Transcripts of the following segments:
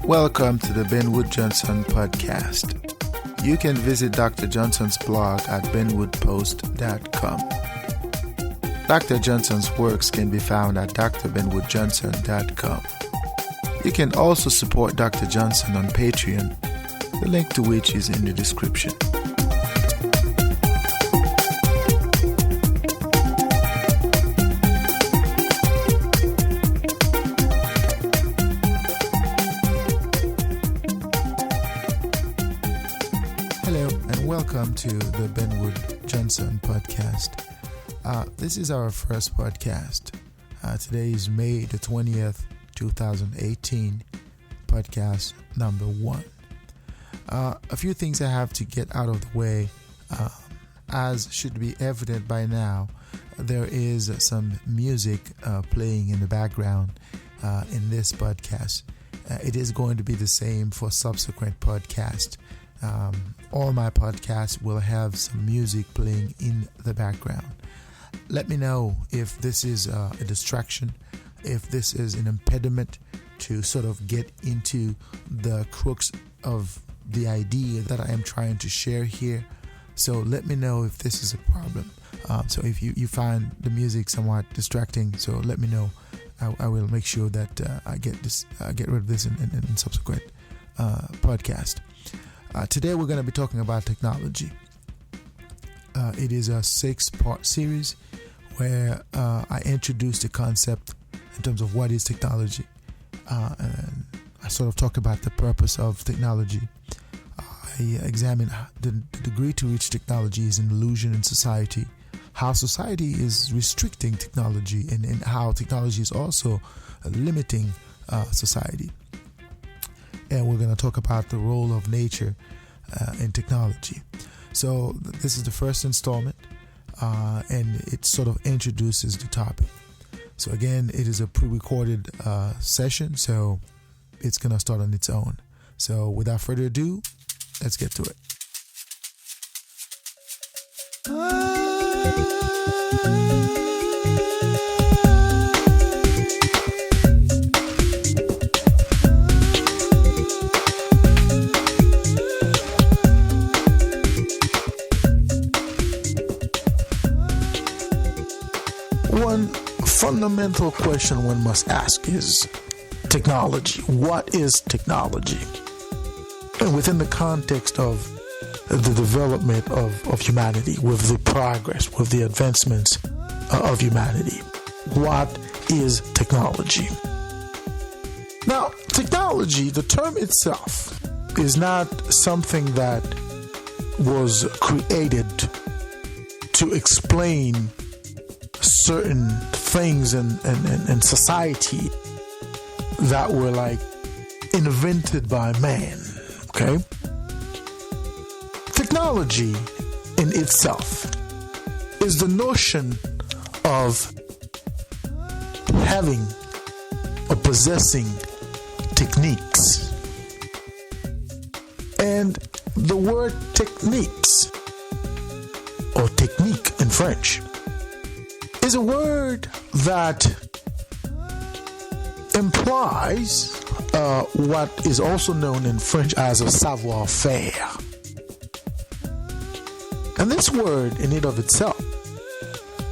Welcome to the Ben Wood Johnson podcast. You can visit Dr. Johnson's blog at benwoodpost.com. Dr. Johnson's works can be found at drbenwoodjohnson.com. You can also support Dr. Johnson on Patreon, the link to which is in the description. Hello and welcome to the Ben Wood Johnson podcast. This is our first podcast. Today is May the 20th, 2018, podcast number 1. A few things I have to get out of the way. As should be evident by now, there is some music playing in the background in this podcast. It is going to be the same for subsequent podcasts. All my podcasts will have some music playing in the background. Let me know if this is a distraction, if this is an impediment to sort of get into the crux of the idea that I am trying to share here. So let me know if this is a problem. So if you find the music somewhat distracting, so let me know. I will make sure that I get rid of this in subsequent podcast. Today we're going to be talking about technology. It is a 6-part series where I introduce the concept in terms of what is technology. And I sort of talk about the purpose of technology. I examine the degree to which technology is an illusion in society, how society is restricting technology, and how technology is also limiting society. And we're going to talk about the role of nature in technology. So this is the first installment, and it sort of introduces the topic. So again, it is a pre-recorded session, so it's going to start on its own. So without further ado, let's get to it. One fundamental question one must ask is technology. What is technology? And within the context of the development of humanity, with the progress, with the advancements of humanity, what is technology? Now, technology, the term itself, is not something that was created to explain certain things in society that were like invented by man. Okay? Technology in itself is the notion of having or possessing techniques. And the word techniques, or technique in French, is a word that implies what is also known in French as a savoir-faire. And this word in and of itself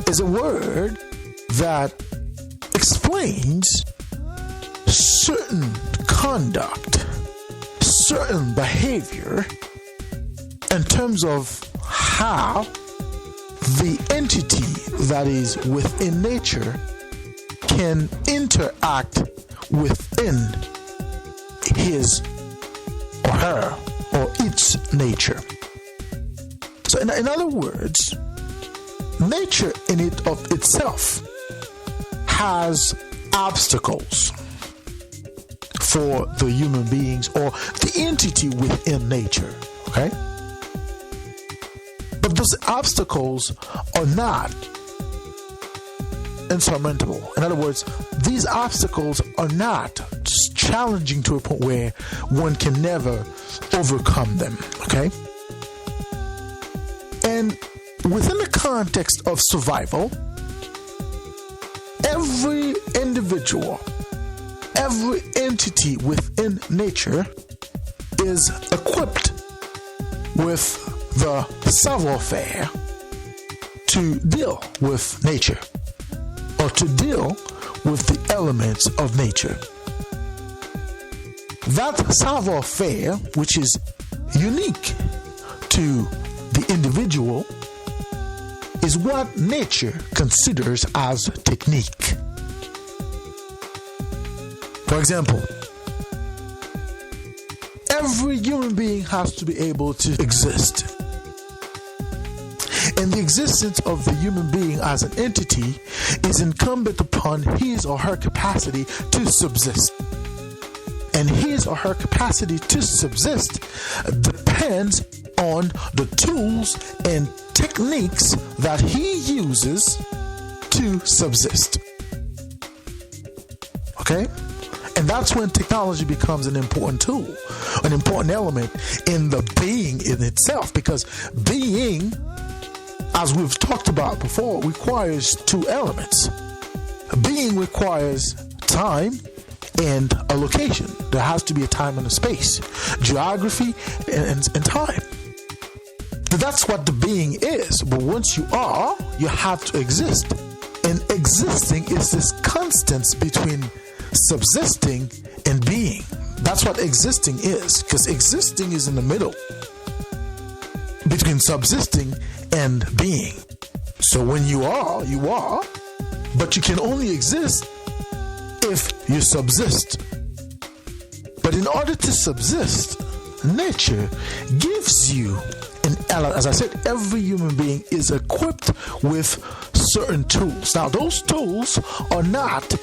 is a word that explains certain conduct, certain behavior in terms of how the entity that is within nature can interact within his or her or its nature. So in other words, nature in it of itself has obstacles for the human beings or the entity within nature, okay? But those obstacles are not insurmountable. In other words, these obstacles are not challenging to a point where one can never overcome them, okay? And within the context of survival, every individual, every entity within nature is equipped with the savoir-faire to deal with nature, or to deal with the elements of nature. That savoir-faire, which is unique to the individual, is what nature considers as technique. For example, every human being has to be able to exist. And the existence of the human being as an entity is incumbent upon his or her capacity to subsist. And his or her capacity to subsist depends on the tools and techniques that he uses to subsist. Okay? And that's when technology becomes an important tool, an important element in the being in itself, because being, as we've talked about before, requires two elements. Being requires time and a location. There has to be a time and a space, geography and time. That's what the being is. But once you are, you have to exist. And existing is this constance between subsisting and being. That's what existing is, because existing is in the middle between subsisting and being. So when you are, but you can only exist if you subsist. But in order to subsist, nature gives you an element. As I said, every human being is equipped with certain tools. Now, those tools are not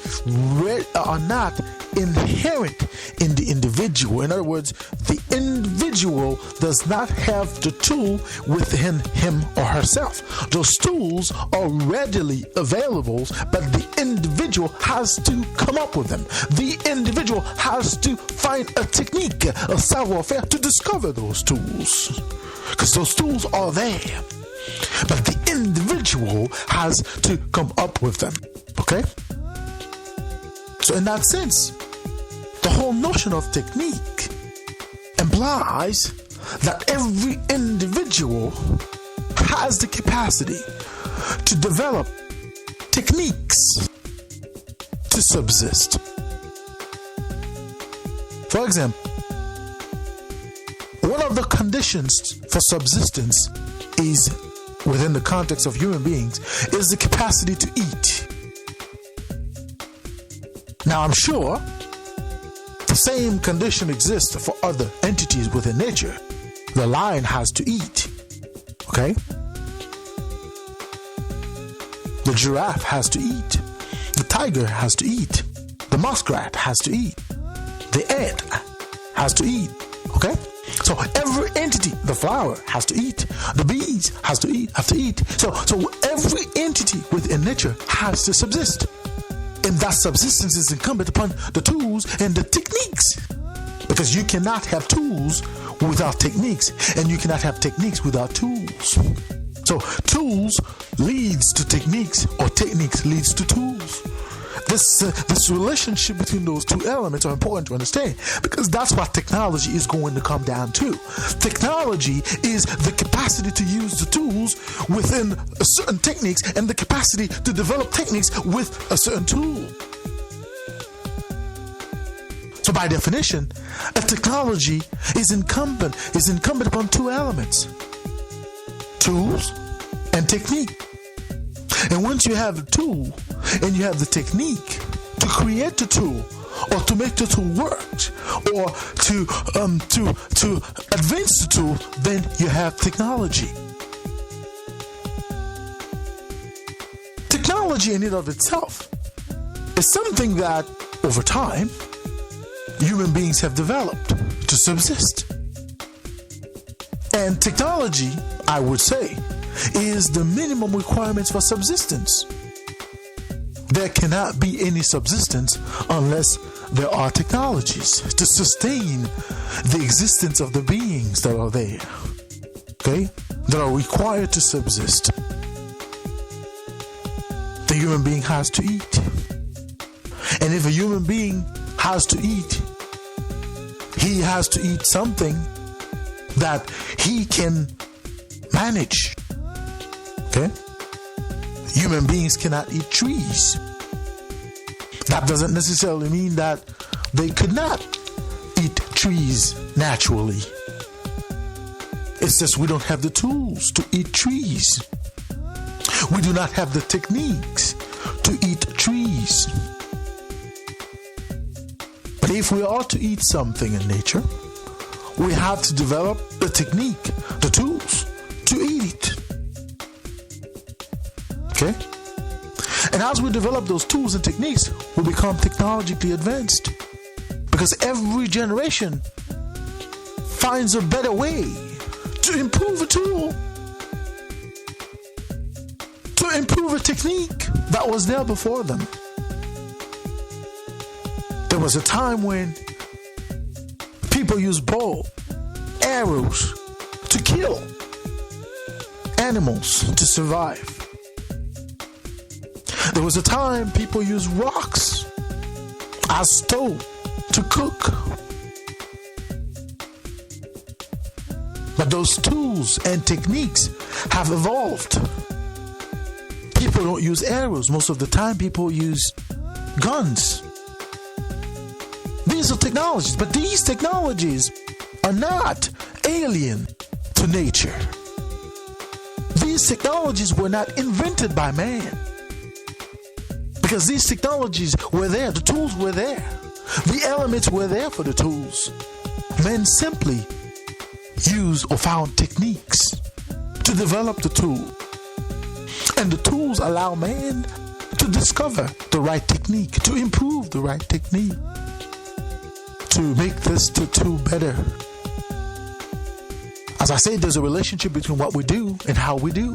inherent in the individual. In other words, the individual does not have the tool within him or herself. Those tools are readily available, but the individual has to come up with them. The individual has to find a technique, a savoir-faire, to discover those tools, because those tools are there. But the individual has to come up with them. Okay? So in that sense, the whole notion of technique implies that every individual has the capacity to develop techniques to subsist. For example, one of the conditions for subsistence is, within the context of human beings, is the capacity to eat. Now, I'm sure the same condition exists for other entities within nature. The lion has to eat. Okay? The giraffe has to eat. The tiger has to eat. The muskrat has to eat. The ant has to eat. Okay? So every entity, the flower has to eat. The bees have to eat. So every entity within nature has to subsist. And that subsistence is incumbent upon the tools and the techniques. Because you cannot have tools without techniques, and you cannot have techniques without tools. So tools leads to techniques, or techniques leads to tools. This relationship between those two elements are important to understand, because that's what technology is going to come down to. Technology is the capacity to use the tools within a certain techniques, and the capacity to develop techniques with a certain tool. So by definition, a technology is incumbent upon two elements: tools and technique. And once you have the tool and you have the technique to create the tool, or to make the tool work, or to advance the tool, then you have technology. Technology in and of itself is something that, over time, human beings have developed to subsist. And technology, I would say, is the minimum requirements for subsistence. There cannot be any subsistence unless there are technologies to sustain the existence of the beings that are there, okay, that are required to subsist. The human being has to eat. And if a human being has to eat, he has to eat something that he can manage. Okay? Human beings cannot eat trees. That doesn't necessarily mean that they could not eat trees naturally. It's just we don't have the tools to eat trees. We do not have the techniques to eat trees. But if we are to eat something in nature, we have to develop the technique, the tools to eat it. Okay? And as we develop those tools and techniques, we become technologically advanced. Because every generation finds a better way to improve a tool, to improve a technique that was there before them. There was a time when people used bow, arrows to kill animals to survive. There was a time people used rocks as stove to cook. But those tools and techniques have evolved. People don't use arrows. Most of the time people use guns. These are technologies, but these technologies are not alien to nature. These technologies were not invented by man. Because these technologies were there, the tools were there. The elements were there for the tools. Men simply used or found techniques to develop the tool. And the tools allow man to discover the right technique, to improve the right technique, to make this tool better. As I said, there's a relationship between what we do and how we do.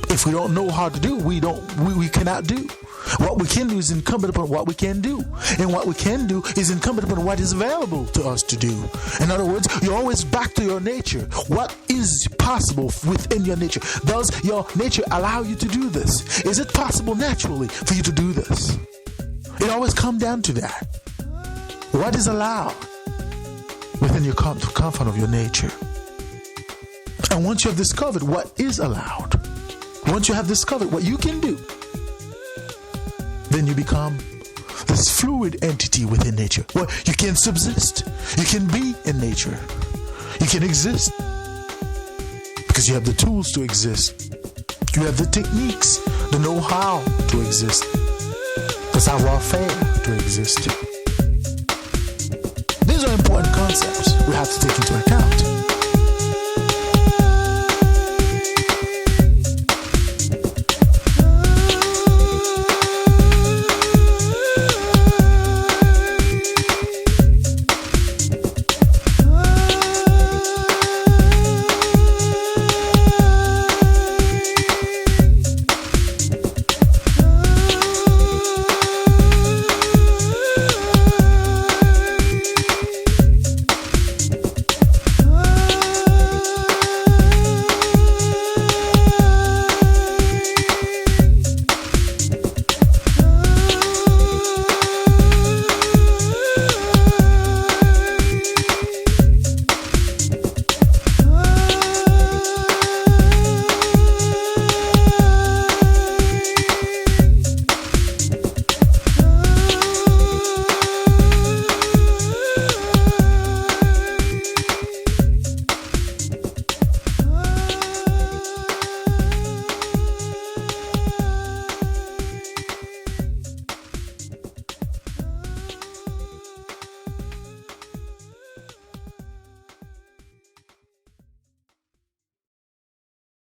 If we don't know how to do, we cannot do. What we can do is incumbent upon what we can do. And what we can do is incumbent upon what is available to us to do. In other words, you're always back to your nature. What is possible within your nature? Does your nature allow you to do this? Is it possible naturally for you to do this? It always comes down to that. What is allowed within your confine of your nature? And once you have discovered what is allowed, once you have discovered what you can do, then you become this fluid entity within nature. Well, you can subsist. You can be in nature. You can exist. Because you have the tools to exist. You have the techniques, the know-how to exist. The savoir-faire to exist. These are important concepts we have to take into account.